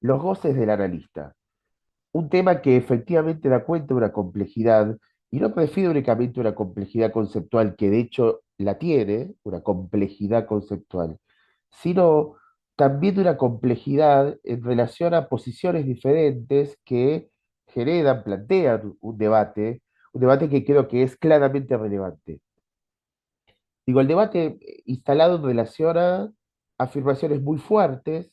Los goces del analista. Un tema que efectivamente da cuenta de una complejidad, y no prefiero únicamente una complejidad conceptual, que de hecho la tiene, una complejidad conceptual, sino también de una complejidad en relación a posiciones diferentes que generan, plantean un debate que creo que es claramente relevante. Digo, el debate instalado en relación a afirmaciones muy fuertes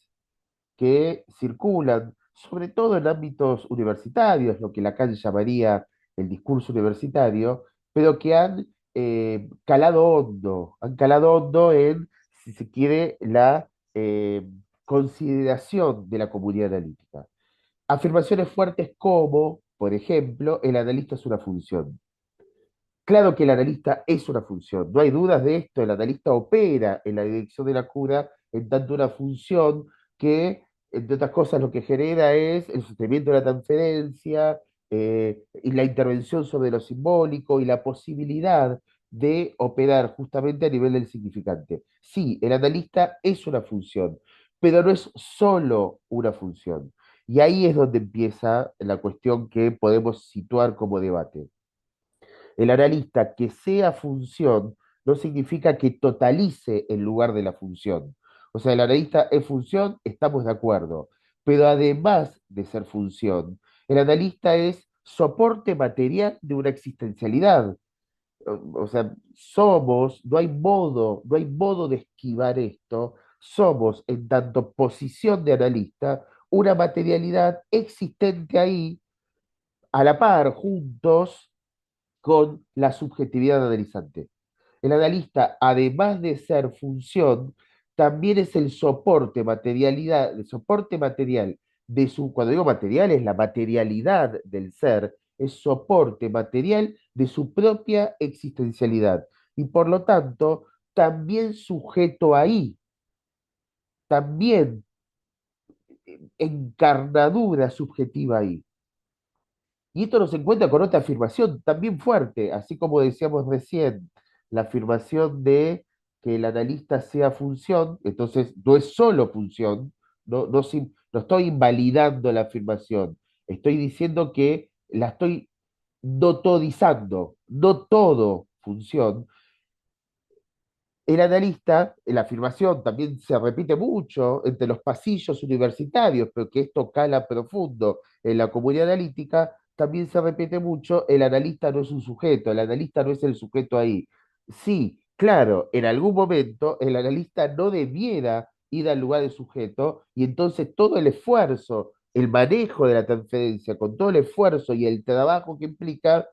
que circulan, sobre todo en ámbitos universitarios, lo que Lacan llamaría el discurso universitario, pero que han calado hondo en, si se quiere, la consideración de la comunidad analítica. Afirmaciones fuertes como, por ejemplo, el analista es una función. Claro que el analista es una función, no hay dudas de esto, el analista opera en la dirección de la cura en tanto una función que, entre otras cosas, lo que genera es el sostenimiento de la transferencia y la intervención sobre lo simbólico y la posibilidad de operar justamente a nivel del significante. Sí, el analista es una función, pero no es solo una función. Y ahí es donde empieza la cuestión que podemos situar como debate. El analista que sea función no significa que totalice en lugar de la función. O sea, el analista es función, estamos de acuerdo. Pero además de ser función, el analista es soporte material de una existencialidad. O sea, somos, no hay modo de esquivar esto. Somos, en tanto posición de analista, una materialidad existente ahí, a la par, juntos, con la subjetividad analizante. El analista, además de ser función, también es el soporte materialidad, el soporte material de su, cuando digo material, es la materialidad del ser, es soporte material de su propia existencialidad. Y por lo tanto, también sujeto ahí, también encarnadura subjetiva ahí. Y esto nos encuentra con otra afirmación también fuerte, así como decíamos recién, la afirmación de que el analista sea función, entonces no es solo función, no estoy invalidando la afirmación, estoy diciendo que la estoy notodizando, no todo función. El analista, la afirmación también se repite mucho entre los pasillos universitarios, pero que esto cala profundo en la comunidad analítica, también se repite mucho, el analista no es un sujeto, el analista no es el sujeto ahí. Sí, claro, en algún momento el analista no debiera ir al lugar del sujeto y entonces todo el esfuerzo, el manejo de la transferencia, con todo el esfuerzo y el trabajo que implica,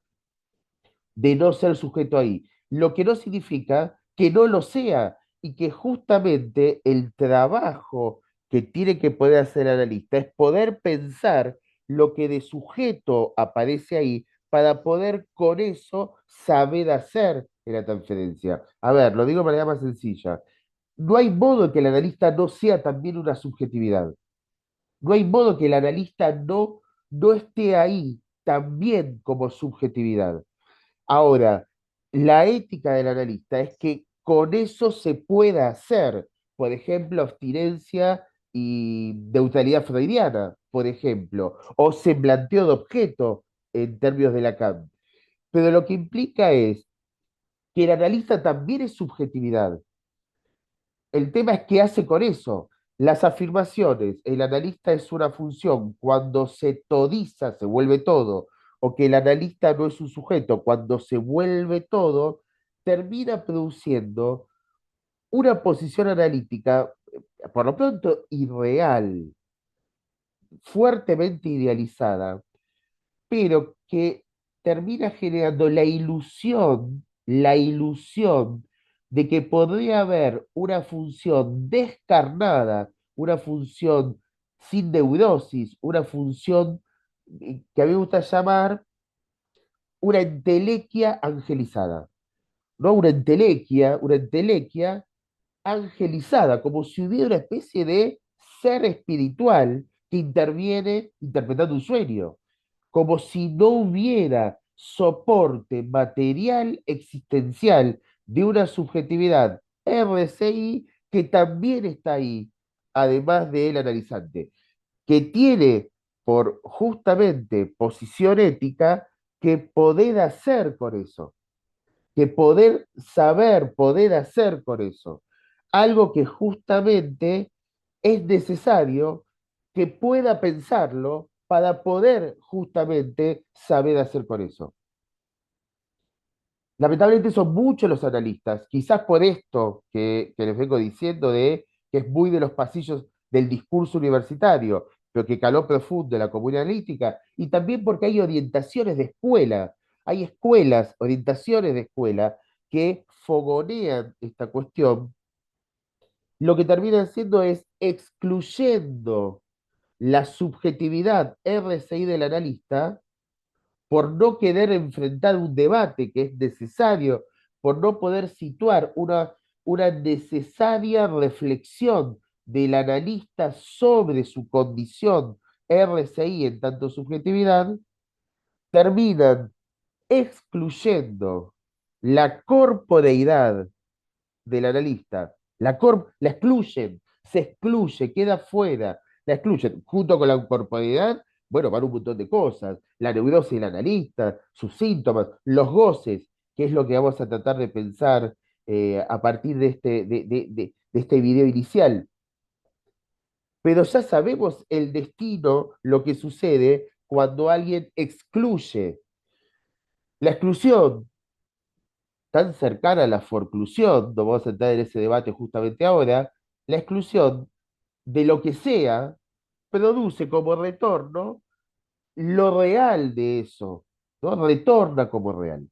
de no ser sujeto ahí. Lo que no significa que no lo sea y que justamente el trabajo que tiene que poder hacer el analista es poder pensar lo que de sujeto aparece ahí para poder con eso saber hacer en la transferencia. A ver, lo digo de manera más sencilla. No hay modo que el analista no sea también una subjetividad. No hay modo que el analista no esté ahí también como subjetividad. Ahora, la ética del analista es que con eso se pueda hacer, por ejemplo, abstinencia y neutralidad freudiana, por ejemplo, o semblanteo de objeto en términos de Lacan. Pero lo que implica es que el analista también es subjetividad. El tema es qué hace con eso. Las afirmaciones, el analista es una función, cuando se todiza, se vuelve todo, o que el analista no es un sujeto, cuando se vuelve todo, termina produciendo una posición analítica, por lo pronto irreal, fuertemente idealizada, pero que termina generando la ilusión de que podría haber una función descarnada, una función sin neurosis, una función que a mí me gusta llamar una entelequia angelizada, no una entelequia angelizada, como si hubiera una especie de ser espiritual que interviene interpretando un sueño, como si no hubiera soporte material existencial de una subjetividad RCI que también está ahí, además del analizante. que tiene por justamente posición ética que poder hacer con eso, que poder saber, poder hacer con eso. Algo que justamente es necesario que pueda pensarlo para poder justamente saber hacer con eso. Lamentablemente son muchos los analistas, quizás por esto que les vengo diciendo de que es muy de los pasillos del discurso universitario, pero que caló profundo en la comunidad analítica, y también porque hay orientaciones de escuela, hay escuelas, orientaciones de escuela que fogonean esta cuestión, lo que terminan haciendo es excluyendo la subjetividad RCI del analista por no querer enfrentar un debate que es necesario, por no poder situar una necesaria reflexión del analista sobre su condición RCI en tanto subjetividad, terminan excluyendo la corporeidad del analista. La excluyen, se excluye, queda fuera, la excluyen. Junto con la corporalidad, bueno, van un montón de cosas. La neurosis del analista, sus síntomas, los goces, que es lo que vamos a tratar de pensar a partir de este video inicial. Pero ya sabemos el destino, lo que sucede cuando alguien excluye. La exclusión tan cercana a la forclusión, no vamos a entrar en ese debate justamente ahora, la exclusión de lo que sea produce como retorno lo real de eso, ¿no? Retorna como real.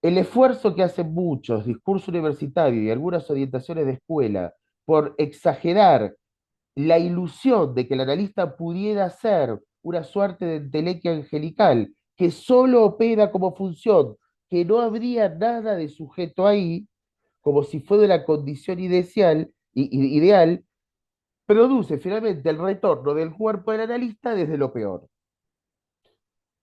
El esfuerzo que hacen muchos, discurso universitario y algunas orientaciones de escuela, por exagerar la ilusión de que el analista pudiera ser una suerte de entelequia angelical que solo opera como función, que no habría nada de sujeto ahí, como si fuera la condición ideal, produce finalmente el retorno del cuerpo del analista desde lo peor,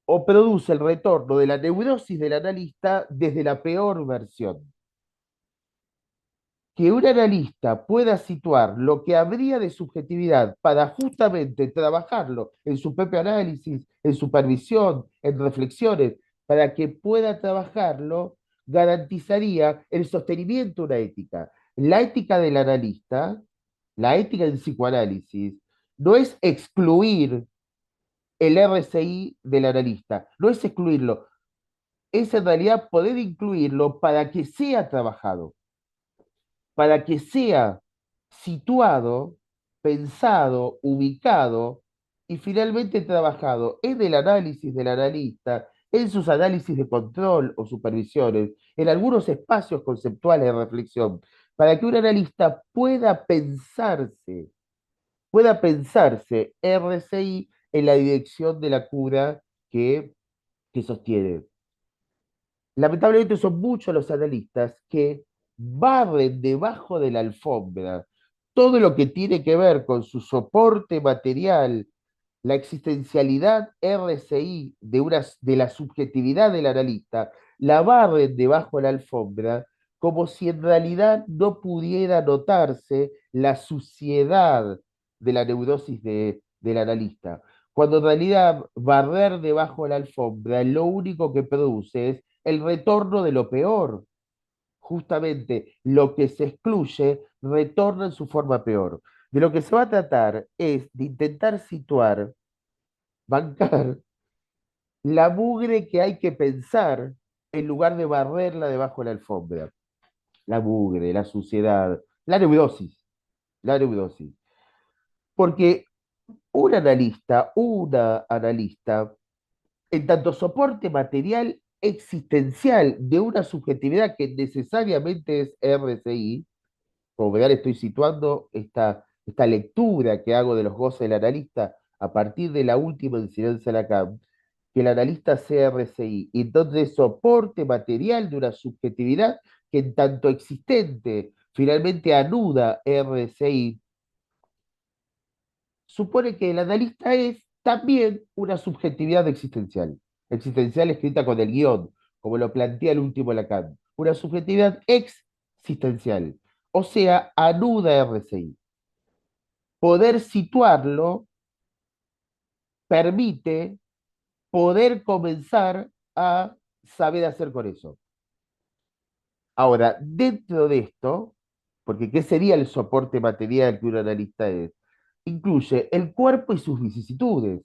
o produce el retorno de la neurosis del analista desde la peor versión. Que un analista pueda situar lo que habría de subjetividad para justamente trabajarlo en su propio análisis, en supervisión, en reflexiones, para que pueda trabajarlo, garantizaría el sostenimiento de una ética. La ética del analista, la ética del psicoanálisis, no es excluir el RCI del analista, no es excluirlo, es en realidad poder incluirlo para que sea trabajado, para que sea situado, pensado, ubicado y finalmente trabajado en el análisis del analista, en sus análisis de control o supervisiones, en algunos espacios conceptuales de reflexión, para que un analista pueda pensarse RCI en la dirección de la cura que, que sostiene. Lamentablemente son muchos los analistas que barren debajo de la alfombra todo lo que tiene que ver con su soporte material, la existencialidad RCI de la subjetividad del analista, la barren debajo de la alfombra como si en realidad no pudiera notarse la suciedad de la neurosis del analista. Cuando en realidad barrer debajo de la alfombra lo único que produce es el retorno de lo peor. Justamente lo que se excluye retorna en su forma peor. De lo que se va a tratar es de intentar situar, bancar la mugre que hay que pensar en lugar de barrerla debajo de la alfombra. La mugre, la suciedad, la neurosis. Porque una analista, en tanto soporte material existencial de una subjetividad que necesariamente es RCI, como verán, estoy situando esta lectura que hago de los goces del analista a partir de la última incidencia de Lacan, que el analista sea RCI, y entonces soporte material de una subjetividad que en tanto existente finalmente anuda RCI, supone que el analista es también una subjetividad existencial escrita con el guión, como lo plantea el último Lacan, una subjetividad existencial, o sea, anuda RCI. poder situarlo permite poder comenzar a saber hacer con eso. Ahora, dentro de esto, porque ¿qué sería el soporte material que un analista es? Incluye el cuerpo y sus vicisitudes.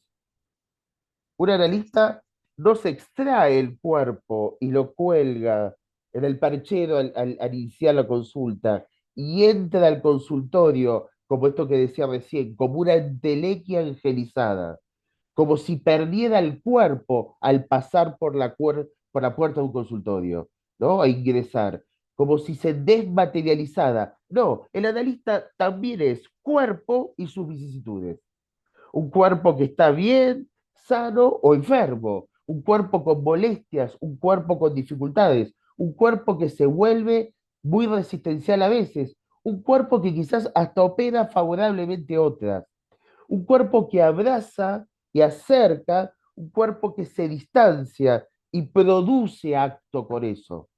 Un analista no se extrae el cuerpo y lo cuelga en el perchero al iniciar la consulta y entra al consultorio, como esto que decía recién, como una entelequia angelizada, como si perdiera el cuerpo al pasar por la puerta de un consultorio, ¿no? A ingresar, como si se desmaterializara. No, el analista también es cuerpo y sus vicisitudes. Un cuerpo que está bien, sano o enfermo, un cuerpo con molestias, un cuerpo con dificultades, un cuerpo que se vuelve muy resistencial a veces, un cuerpo que quizás hasta opera favorablemente otras, un cuerpo que abraza y acerca, un cuerpo que se distancia y produce acto con eso.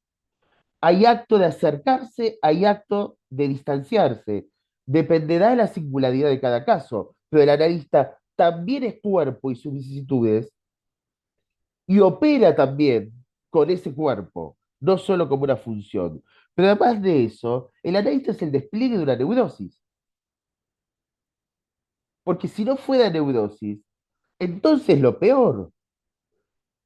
Hay acto de acercarse, hay acto de distanciarse. Dependerá de la singularidad de cada caso, pero el analista también es cuerpo y sus vicisitudes y opera también con ese cuerpo, no solo como una función. Pero además de eso, el analista es el despliegue de una neurosis, porque si no fuera neurosis, entonces lo peor.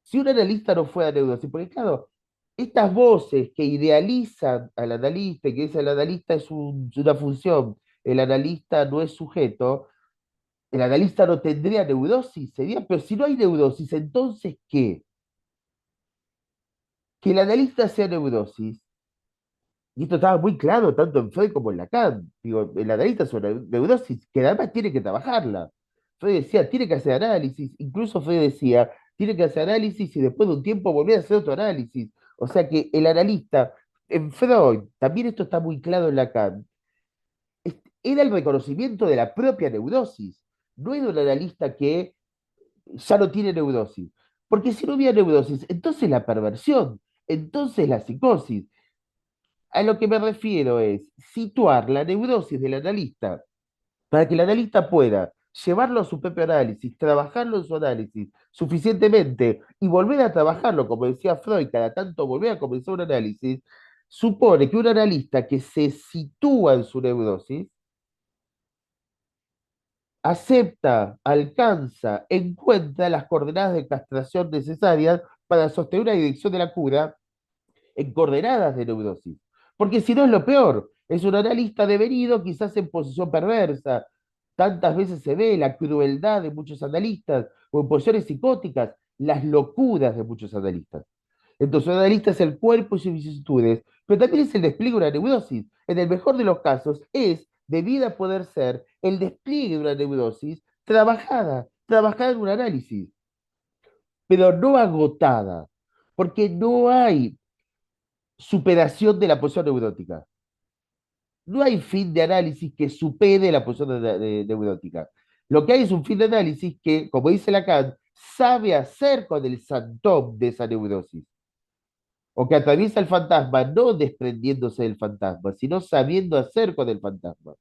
Si un analista no fuera neurosis, porque claro, estas voces que idealizan al analista, y que dicen el analista es una función, el analista no es sujeto, el analista no tendría neurosis, sería, pero si no hay neurosis, entonces ¿qué? Que el analista sea neurosis, y esto estaba muy claro tanto en Freud como en Lacan, digo, el analista es una neurosis que además tiene que trabajarla. Freud decía, tiene que hacer análisis, incluso Freud decía, tiene que hacer análisis y después de un tiempo volver a hacer otro análisis. O sea que el analista, en Freud, también esto está muy claro en Lacan, era el reconocimiento de la propia neurosis. No era un analista que ya no tiene neurosis. Porque si no hubiera neurosis, entonces la perversión, entonces la psicosis. A lo que me refiero es situar la neurosis del analista para que el analista pueda llevarlo a su propio análisis, trabajarlo en su análisis suficientemente y volver a trabajarlo, como decía Freud, cada tanto volver a comenzar un análisis, supone que un analista que se sitúa en su neurosis acepta, alcanza, encuentra las coordenadas de castración necesarias para sostener una dirección de la cura en coordenadas de neurosis. Porque si no es lo peor, es un analista devenido quizás en posición perversa. Tantas veces se ve la crueldad de muchos analistas o en posiciones psicóticas, las locuras de muchos analistas. Entonces, un analista es el cuerpo y sus vicisitudes, pero también es el despliegue de una neurosis. En el mejor de los casos, es, debida poder ser, el despliegue de una neurosis trabajada en un análisis, pero no agotada, porque no hay superación de la posición neurótica. No hay fin de análisis que supere la posición neurótica. Lo que hay es un fin de análisis que, como dice Lacan, sabe hacer con el santón de esa neurosis, o que atraviesa el fantasma no desprendiéndose del fantasma, sino sabiendo hacer con el fantasma.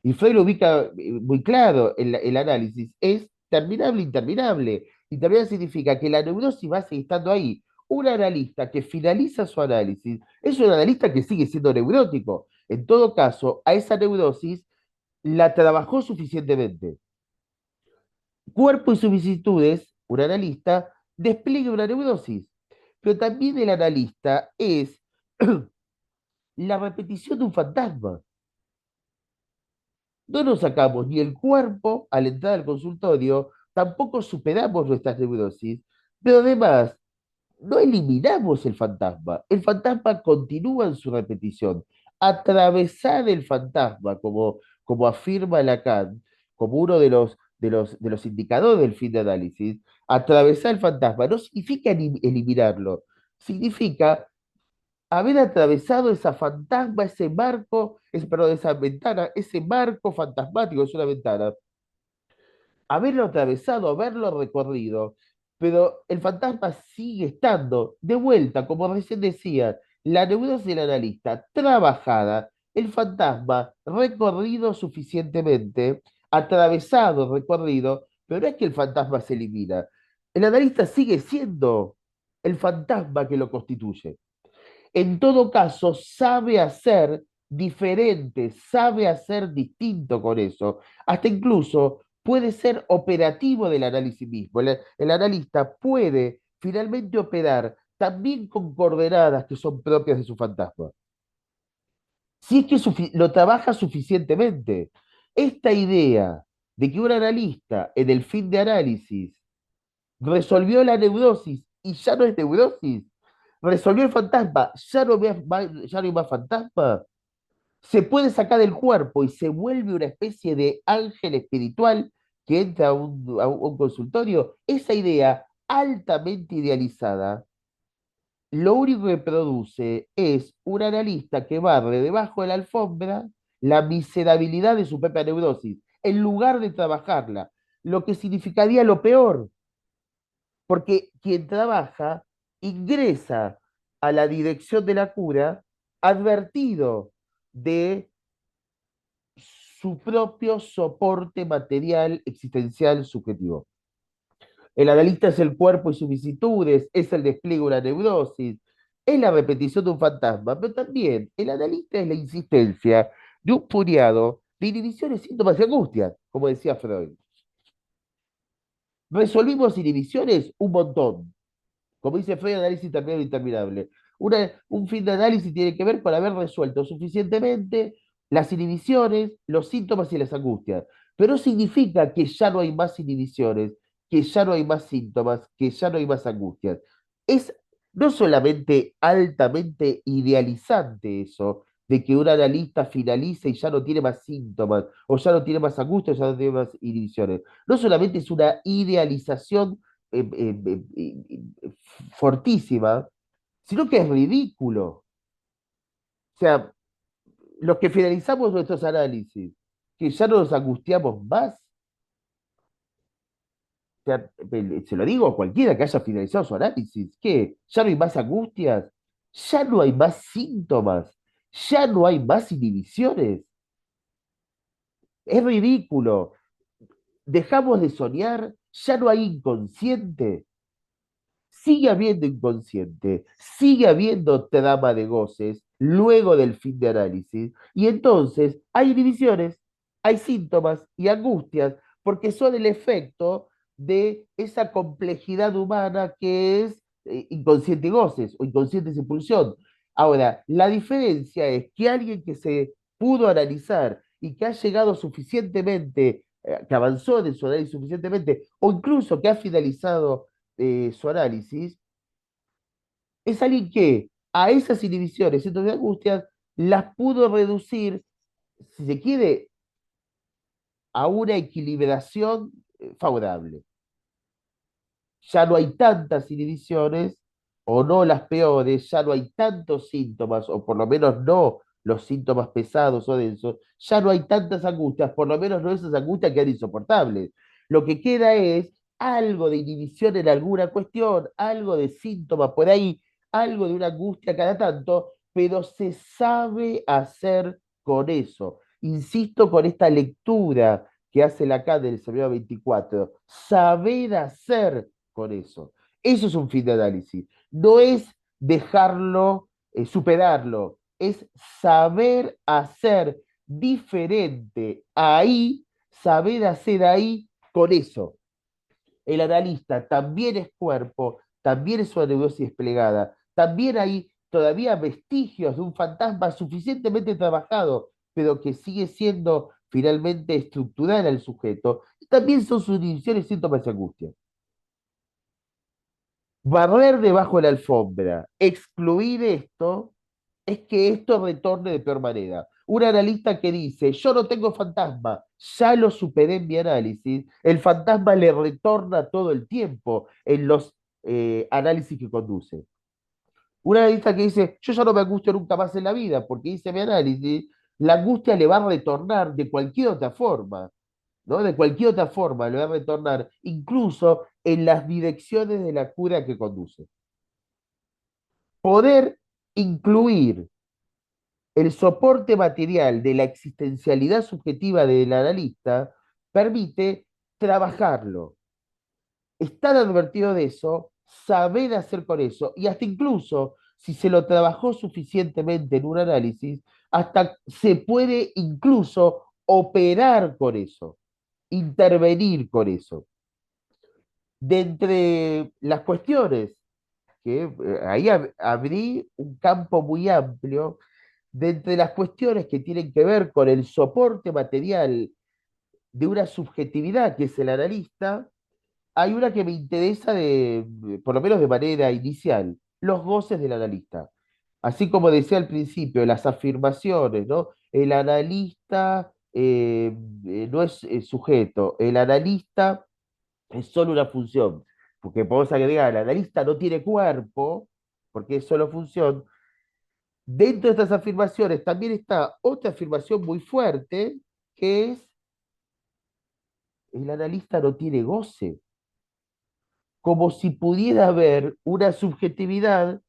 Y Freud lo ubica muy claro, el análisis es terminable, interminable. Interminable significa que la neurosis va a seguir estando ahí. Un analista que finaliza su análisis es un analista que sigue siendo neurótico. En todo caso, a esa neurosis la trabajó suficientemente. Cuerpo y sus vicisitudes, un analista despliega una neurosis. Pero también el analista es la repetición de un fantasma. No nos sacamos ni el cuerpo al entrar al consultorio, tampoco superamos nuestras neurosis, pero además no eliminamos el fantasma. El fantasma continúa en su repetición. Atravesar el fantasma, como afirma Lacan, como uno de los indicadores del fin de análisis, atravesar el fantasma no significa eliminarlo, significa haber atravesado esa fantasma, ese marco, perdón, esa ventana, ese marco fantasmático, es una ventana, haberlo atravesado, haberlo recorrido, pero el fantasma sigue estando de vuelta, como recién decía, la neurosis del analista trabajada, el fantasma recorrido suficientemente, atravesado, recorrido, pero no es que el fantasma se elimina. El analista sigue siendo el fantasma que lo constituye. En todo caso, sabe hacer diferente, sabe hacer distinto con eso. Hasta incluso puede ser operativo del análisis mismo. El analista puede finalmente operar también con coordenadas que son propias de su fantasma. Si es que lo trabaja suficientemente. Esta idea de que un analista en el fin de análisis resolvió la neurosis y ya no es neurosis, resolvió el fantasma, ya no hay más fantasma, se puede sacar del cuerpo y se vuelve una especie de ángel espiritual que entra a un consultorio. Esa idea altamente idealizada, lo único que produce es un analista que barre debajo de la alfombra la miserabilidad de su propia neurosis, en lugar de trabajarla, lo que significaría lo peor, porque quien trabaja ingresa a la dirección de la cura advertido de su propio soporte material existencial subjetivo. El analista es el cuerpo y sus vicisitudes, es el despliegue de una neurosis, es la repetición de un fantasma, pero también el analista es la insistencia de un puñado de inhibiciones, síntomas y angustias, como decía Freud. Resolvimos inhibiciones un montón. Como dice Freud, análisis intermedio e interminable. Un fin de análisis tiene que ver con haber resuelto suficientemente las inhibiciones, los síntomas y las angustias. Pero no significa que ya no hay más inhibiciones, que ya no hay más síntomas, que ya no hay más angustias. Es no solamente altamente idealizante eso, de que un analista finalice y ya no tiene más síntomas, o ya no tiene más angustias, ya no tiene más inhibiciones. No solamente es una idealización eh, eh, eh, eh, fortísima, sino que es ridículo. O sea, los que finalizamos nuestros análisis, que ya no nos angustiamos más, o sea, se lo digo a cualquiera que haya finalizado su análisis, que ya no hay más angustias, ya no hay más síntomas, ya no hay más inhibiciones. Es ridículo. Dejamos de soñar, ya no hay inconsciente. Sigue habiendo inconsciente, sigue habiendo trama de goces luego del fin de análisis, y entonces hay divisiones, hay síntomas y angustias, porque son el efecto de esa complejidad humana que es inconsciente y goces, o inconsciente y pulsión. Ahora, la diferencia es que alguien que se pudo analizar y que ha llegado suficientemente, que avanzó en su análisis suficientemente, o incluso que ha finalizado su análisis, es alguien que a esas inhibiciones, síntomas de angustias, las pudo reducir, si se quiere, a una equilibración favorable. Ya no hay tantas inhibiciones, o no las peores, ya no hay tantos síntomas, o por lo menos no los síntomas pesados o densos, ya no hay tantas angustias, por lo menos no esas angustias que eran insoportables. Lo que queda es algo de inhibición en alguna cuestión, algo de síntoma por ahí, algo de una angustia cada tanto, pero se sabe hacer con eso. Insisto con esta lectura que hace Lacan del Semanario 24, saber hacer con eso. Eso es un fin de análisis. No es dejarlo, superarlo, es saber hacer diferente ahí, saber hacer ahí con eso. El analista también es cuerpo, también es una neurosis desplegada, también hay todavía vestigios de un fantasma suficientemente trabajado, pero que sigue siendo finalmente estructural al sujeto, y también son sus divisiones, síntomas y angustias. Barrer debajo de la alfombra, excluir esto, es que esto retorne de peor manera. Un analista que dice, yo no tengo fantasma, ya lo superé en mi análisis, el fantasma le retorna todo el tiempo en los análisis que conduce. Un analista que dice, yo ya no me angustio nunca más en la vida porque hice mi análisis, la angustia le va a retornar de cualquier otra forma, ¿no? De cualquier otra forma le va a retornar, incluso en las direcciones de la cura que conduce. Poder incluir el soporte material de la existencialidad subjetiva del analista permite trabajarlo, estar advertido de eso, saber hacer con eso, y hasta incluso si se lo trabajó suficientemente en un análisis, hasta se puede incluso operar con eso, intervenir con eso. De entre las cuestiones, que ahí abrí un campo muy amplio, de entre las cuestiones que tienen que ver con el soporte material de una subjetividad que es el analista, hay una que me interesa por lo menos de manera inicial, los goces del analista. Así como decía al principio, las afirmaciones, ¿no? El analista no es sujeto, el analista es solo una función, porque podemos agregar, el analista no tiene cuerpo, porque es solo función. Dentro de estas afirmaciones también está otra afirmación muy fuerte, que es el analista no tiene goce, como si pudiera haber una subjetividad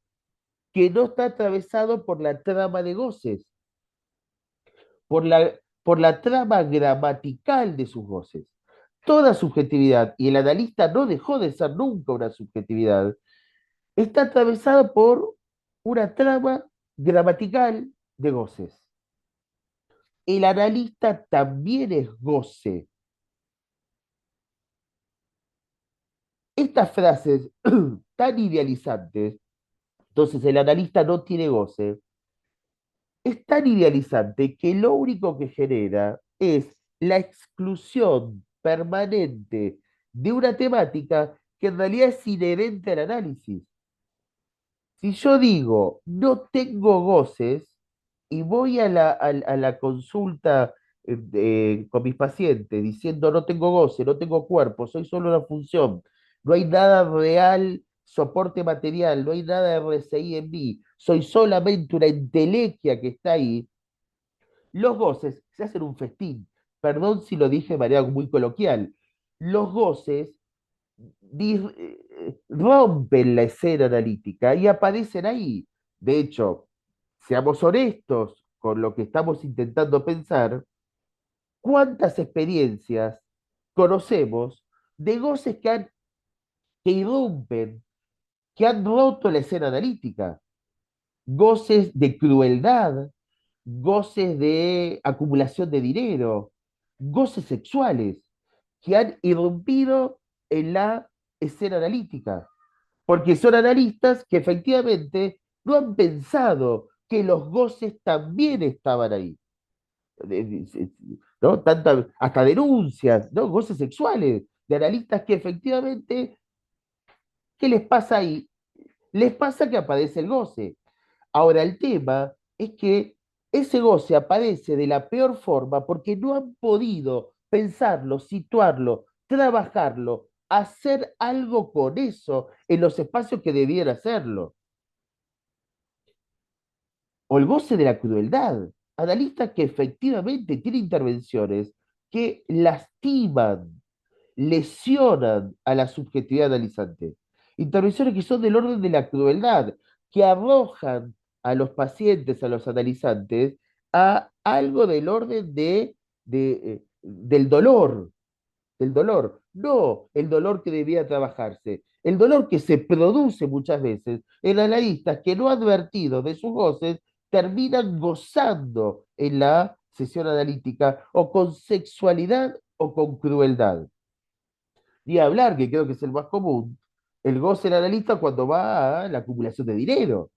que no está atravesado por la trama de goces, por la trama gramatical de sus goces. Toda subjetividad, y el analista no dejó de ser nunca una subjetividad, está atravesada por una trama gramatical de goces. El analista también es goce. Estas frases tan idealizantes, entonces el analista no tiene goce, es tan idealizante que lo único que genera es la exclusión permanente de una temática que en realidad es inherente al análisis. Si yo digo no tengo goces y voy a la consulta con mis pacientes diciendo no tengo goce, no tengo cuerpo, soy solo una función, no hay nada real, soporte material, no hay nada de RCI en mí, soy solamente una entelequia que está ahí, los goces se hacen un festín. Perdón si lo dije de manera muy coloquial. Los goces rompen la escena analítica y aparecen ahí. De hecho, seamos honestos con lo que estamos intentando pensar, ¿cuántas experiencias conocemos de goces que irrumpen, que han roto la escena analítica? Goces de crueldad, goces de acumulación de dinero, goces sexuales que han irrumpido en la escena analítica, porque son analistas que efectivamente no han pensado que los goces también estaban ahí. ¿No? Hasta denuncias, ¿no? Goces sexuales de analistas que efectivamente, ¿qué les pasa ahí? Les pasa que aparece el goce. Ahora, el tema es que ese goce aparece de la peor forma porque no han podido pensarlo, situarlo, trabajarlo, hacer algo con eso en los espacios que debían hacerlo. O el goce de la crueldad. Analistas que efectivamente tienen intervenciones que lastiman, lesionan a la subjetividad analizante. Intervenciones que son del orden de la crueldad, que arrojan a los pacientes, a los analizantes, a algo del orden del dolor, no el dolor que debía trabajarse, el dolor que se produce muchas veces en analistas que no advertidos de sus goces terminan gozando en la sesión analítica o con sexualidad o con crueldad. Ni hablar, que creo que es el más común, el goce del analista cuando va a la acumulación de dinero.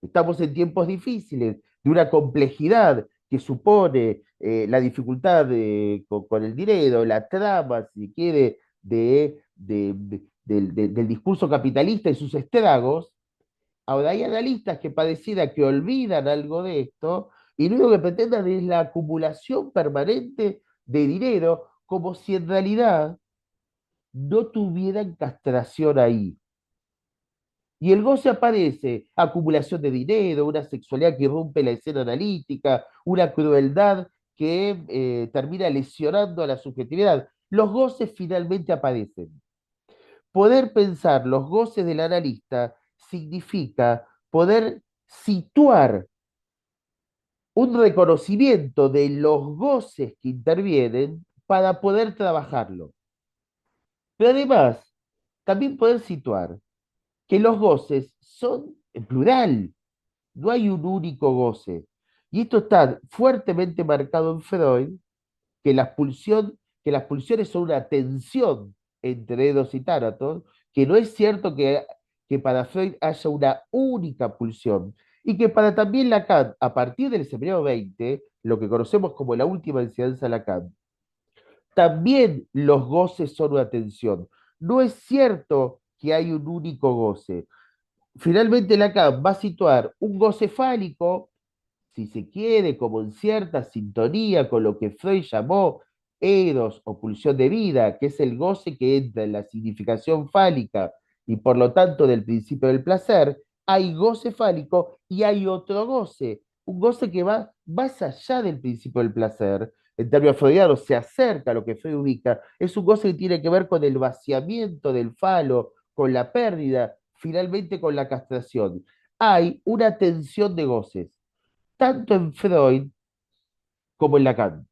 Estamos en tiempos difíciles, de una complejidad que supone la dificultad con el dinero, la trama, si quiere, del discurso capitalista y sus estragos. Ahora hay analistas que pareciera que olvidan algo de esto y lo único que pretenden es la acumulación permanente de dinero, como si en realidad no tuvieran castración ahí. Y el goce aparece, acumulación de dinero, una sexualidad que rompe la escena analítica, una crueldad que termina lesionando a la subjetividad. Los goces finalmente aparecen. Poder pensar los goces del analista significa poder situar un reconocimiento de los goces que intervienen para poder trabajarlo. Pero además, también poder situar que los goces son en plural, no hay un único goce. Y esto está fuertemente marcado en Freud, que que las pulsiones son una tensión entre Eros y Tánatos, que no es cierto que para Freud haya una única pulsión, y que para también Lacan, a partir del seminario 20, lo que conocemos como la última enseñanza de Lacan, también los goces son una tensión. No es cierto que hay un único goce. Finalmente Lacan va a situar un goce fálico, si se quiere, como en cierta sintonía con lo que Freud llamó eros o pulsión de vida, que es el goce que entra en la significación fálica y por lo tanto del principio del placer. Hay goce fálico y hay otro goce, un goce que va más allá del principio del placer. En términos freudianos, se acerca a lo que Freud ubica. Es un goce que tiene que ver con el vaciamiento del falo, con la pérdida, finalmente con la castración. Hay una tensión de goces tanto en Freud como en Lacan.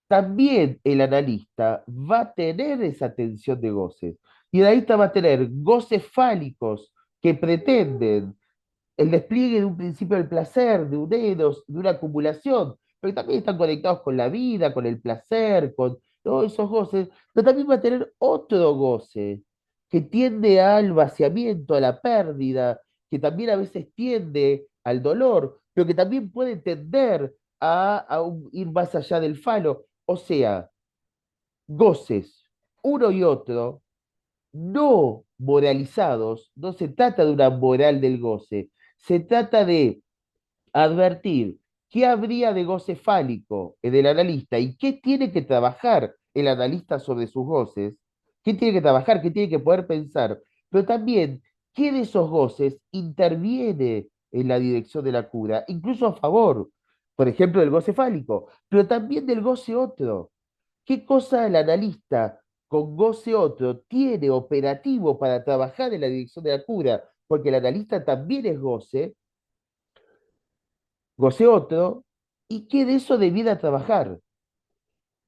También el analista va a tener esa tensión de goces. Y el analista va a tener goces fálicos que pretenden el despliegue de un principio del placer, de un eros, de una acumulación, pero también están conectados con la vida, con el placer, con todos esos goces, pero también va a tener otro goce que tiende al vaciamiento, a la pérdida, que también a veces tiende al dolor, pero que también puede tender ir más allá del falo. O sea, goces, uno y otro, no moralizados, no se trata de una moral del goce, se trata de advertir qué habría de goce fálico en el analista y qué tiene que trabajar el analista sobre sus goces, qué tiene que trabajar, qué tiene que poder pensar, pero también qué de esos goces interviene en la dirección de la cura, incluso a favor, por ejemplo, del goce fálico, pero también del goce otro. ¿Qué cosa el analista con goce otro tiene operativo para trabajar en la dirección de la cura? Porque el analista también es goce, goce otro, y qué de eso debiera trabajar.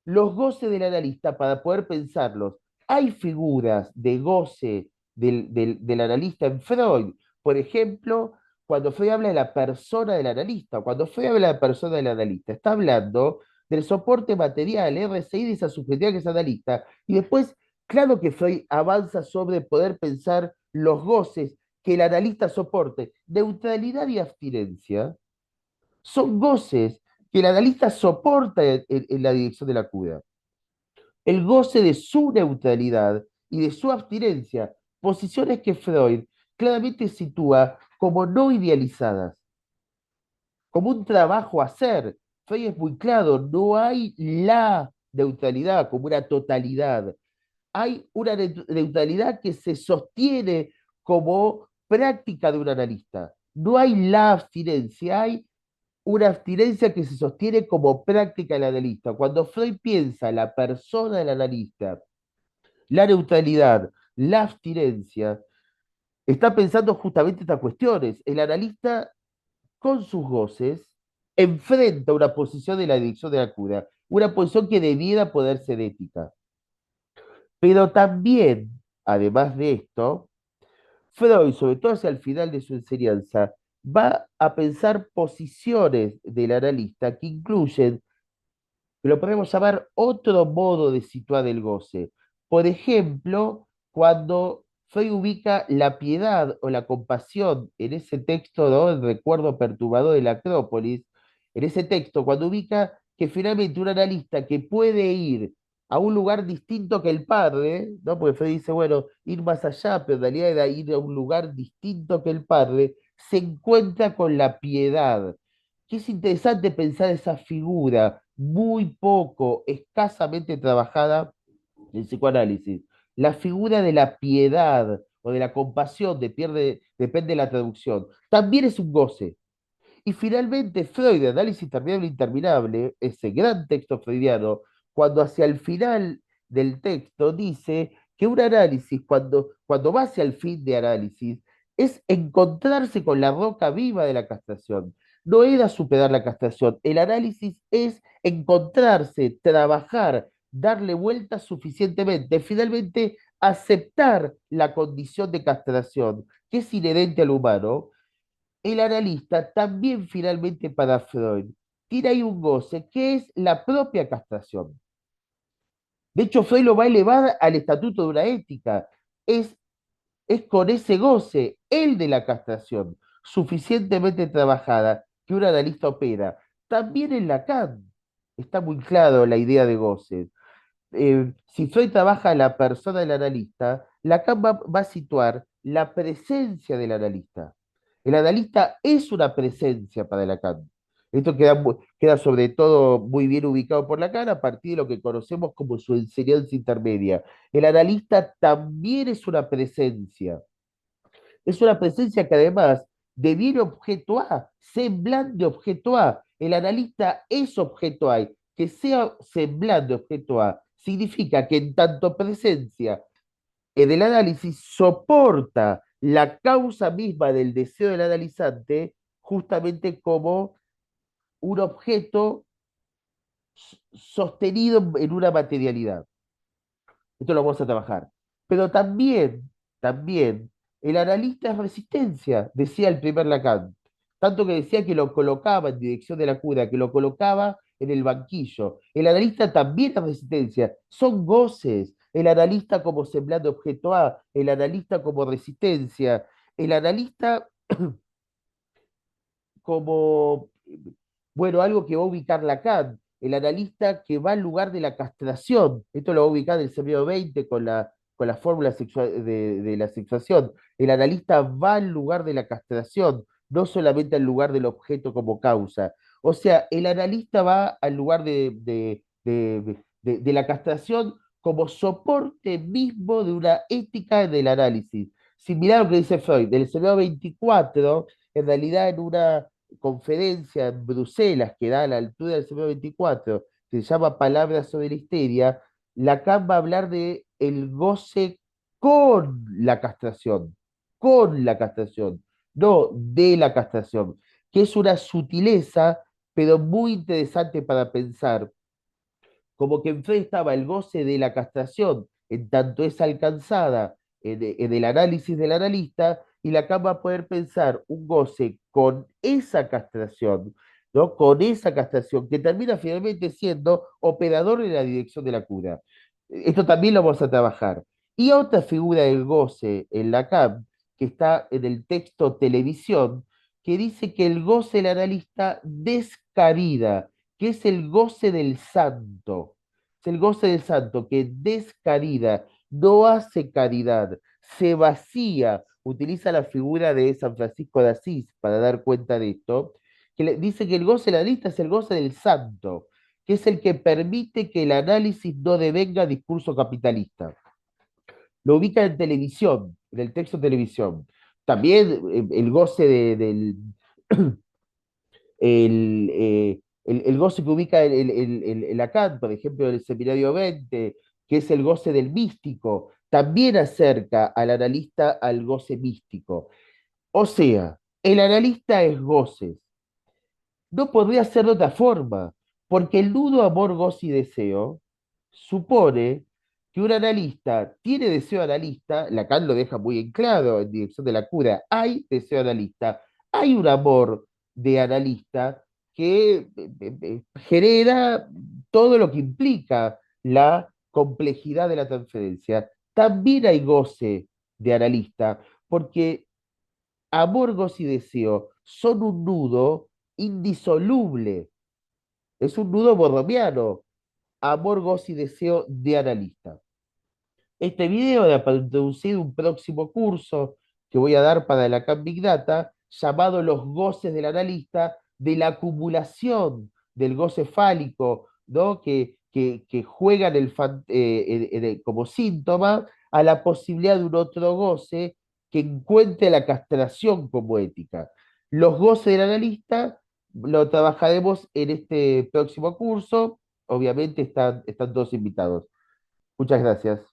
Los goces del analista, para poder pensarlos, hay figuras de goce del analista en Freud. Por ejemplo, cuando Freud habla de la persona del analista, cuando Freud habla de la persona del analista, está hablando del soporte material, RCI, de esa subjetividad que es analista. Y después, claro que Freud avanza sobre poder pensar los goces que el analista soporte, neutralidad y abstinencia son goces que el analista soporta en la dirección de la cura. El goce de su neutralidad y de su abstinencia, posiciones que Freud claramente sitúa como no idealizadas, como un trabajo a hacer. Freud es muy claro, no hay la neutralidad como una totalidad, hay una neutralidad que se sostiene como práctica de un analista. No hay la abstinencia, hay una abstinencia que se sostiene como práctica del analista. Cuando Freud piensa la persona del analista, la neutralidad, la abstinencia, está pensando justamente estas cuestiones. El analista, con sus goces, enfrenta una posición de la dirección de la cura, una posición que debiera poder ser ética. Pero también, además de esto, Freud, sobre todo hacia el final de su enseñanza, va a pensar posiciones del analista que incluyen, lo podemos llamar otro modo de situar el goce. Por ejemplo, cuando Freud ubica la piedad o la compasión en ese texto, ¿no? El recuerdo perturbador de la Acrópolis, en ese texto, cuando ubica que finalmente un analista que puede ir a un lugar distinto que el padre, ¿no? Porque Freud dice, bueno, ir más allá, pero en realidad era ir a un lugar distinto que el padre, se encuentra con la piedad, que es interesante pensar esa figura muy poco, escasamente trabajada en el psicoanálisis. La figura de la piedad o de la compasión, depende de la traducción, también es un goce. Y finalmente, Freud, Análisis Interminable e Interminable, ese gran texto freudiano, cuando hacia el final del texto dice que un análisis, cuando va hacia el fin de análisis, es encontrarse con la roca viva de la castración. no era superar la castración. El análisis es encontrarse, trabajar, darle vueltas suficientemente, finalmente aceptar la condición de castración, que es inherente al humano. El analista también finalmente para Freud tiene ahí un goce que es la propia castración. De hecho, Freud lo va a elevar al estatuto de una ética. Es, es con ese goce, el de la castración, suficientemente trabajada, que un analista opera. También en Lacan está muy claro la idea de goce. Si Freud trabaja a la persona del analista, Lacan va a situar la presencia del analista. El analista es una presencia para Lacan. Esto queda sobre todo muy bien ubicado por Lacan a partir de lo que conocemos como su enseñanza intermedia. El analista también es una presencia. Es una presencia que además deviene objeto A, semblante objeto A. El analista es objeto A. Que sea semblante objeto A significa que en tanto presencia en el análisis soporta la causa misma del deseo del analizante justamente como un objeto sostenido en una materialidad. Esto lo vamos a trabajar. Pero también, el analista es resistencia, decía el primer Lacan. Tanto que decía que lo colocaba en dirección de la cura, que lo colocaba en el banquillo. El analista también es resistencia. Son goces. El analista como semblante objeto A, el analista como resistencia, el analista como, bueno, algo que va a ubicar Lacan, el analista que va al lugar de la castración. Esto lo va a ubicar en el semillero 20 con la fórmula de la sexuación. El analista va al lugar de la castración, no solamente al lugar del objeto como causa. O sea, el analista va al lugar de la castración como soporte mismo de una ética del análisis. Similar a lo que dice Freud, del semillero 24, en realidad en una conferencia en Bruselas que da a la altura del siglo XXIV, que se llama Palabras sobre la histeria, Lacan va a hablar de el goce con la castración, no de la castración, que es una sutileza, pero muy interesante para pensar como que en Freud estaba el goce de la castración, en tanto es alcanzada en el análisis del analista, y Lacan va a poder pensar un goce con esa castración, ¿no? Con esa castración, que termina finalmente siendo operador en la dirección de la cura. Esto también lo vamos a trabajar. Y otra figura del goce en Lacan, que está en el texto Televisión, que dice que el goce del analista descarida, que es el goce del santo. Es el goce del santo que descarida, no hace caridad, se vacía. Utiliza la figura de San Francisco de Asís para dar cuenta de esto, dice que el goce del analista es el goce del santo, que es el que permite que el análisis no devenga discurso capitalista. Lo ubica en televisión, en el texto de televisión. También el goce del el goce que ubica el Lacan, por ejemplo, en el Seminario 20, que es el goce del místico, también acerca al analista al goce místico. O sea, el analista es goces. No podría ser de otra forma, porque el nudo amor, goce y deseo supone que un analista tiene deseo analista, Lacan lo deja muy en claro en dirección de la cura, hay deseo analista, hay un amor de analista que genera todo lo que implica la complejidad de la transferencia. También hay goce de analista, porque amor, goce y deseo son un nudo indisoluble, es un nudo borromiano, amor, goce y deseo de analista. Este video era para introducir un próximo curso que voy a dar para la Camp Big Data, llamado Los goces del analista, de la acumulación del goce fálico, ¿no? Que juega como síntoma a la posibilidad de un otro goce que encuentre la castración como ética. Los goces del analista lo trabajaremos en este próximo curso. Obviamente están todos invitados. Muchas gracias.